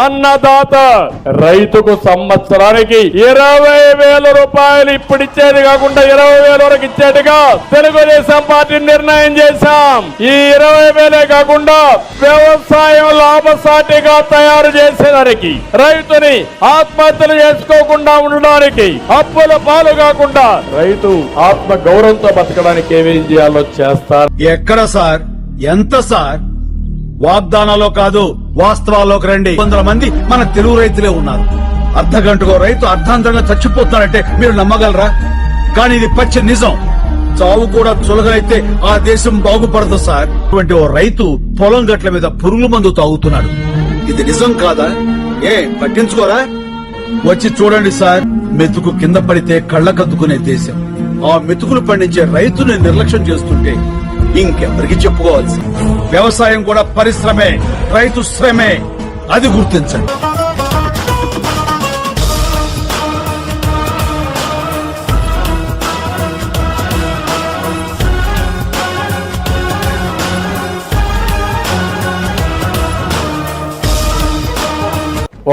అన్నదాత రైతుకు సంవత్సరానికి 20,000 రూపాయలు ఇప్పుడిచ్చేది కాకుండా 20,000 వరకు ఇచ్చేట్టుగా తెలుగుదేశం పార్టీ నిర్ణయం చేశాం. ఈ 20,000 కాకుండా వ్యవసాయం లాభసాటిగా తయారు చేసేదానికి, రైతుని ఆత్మహత్యలు చేసుకోకుండా ఉండడానికి, అప్పుల పాలు కాకుండా రైతు ఆత్మ గౌరవంతో బతకడానికి ఏమేం చేయాలో చేస్తారు. ఎక్కడ సార్, ఎంత సార్? వాగ్దానాల్లో కాదు, వాస్తవాల్లోకి రండి. 100 మంది మన తెలుగు రైతులే ఉన్నారు. అర్ధగంటకో రైతు అర్ధాంతరంగా చచ్చిపోతున్నారంటే మీరు నమ్మగలరా? కానీ ఇది పచ్చి నిజం. చావు కూడా చులగైతే ఆ దేశం బాగుపడదు సార్. అటువంటి ఓ రైతు పొలం గట్ల మీద పురుగుల మందు తాగుతున్నాడు. ఇది నిజం కాదా? పట్టించుకోరా? వచ్చి చూడండి సార్. మెతుకు కింద పడితే కళ్ళకద్దుకునే దేశం. ఆ మెతుకులు పండించే రైతుని నిర్లక్ష్యం చేస్తుంటే ఇంకెవరికి చెప్పుకోవాల్సి. వ్యవసాయం కూడా పరిశ్రమే, రైతు శ్రమే, అది గుర్తించండి.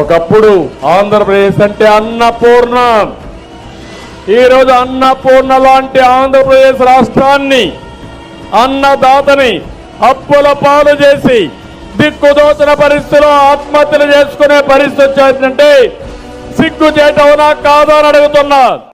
ఒకప్పుడు ఆంధ్రప్రదేశ్ అంటే అన్నపూర్ణ. ఈరోజు అన్నపూర్ణ లాంటి ఆంధ్రప్రదేశ్ రాష్ట్రాన్ని, అన్నదాతని అప్పుల పాలు చేసి దిక్కుదోచిన పరిస్థితిలో ఆత్మహత్యలు చేసుకునే పరిస్థితి వచ్చిందంటే సిగ్గుచేటవునా కాదా అని అడుగుతున్నా.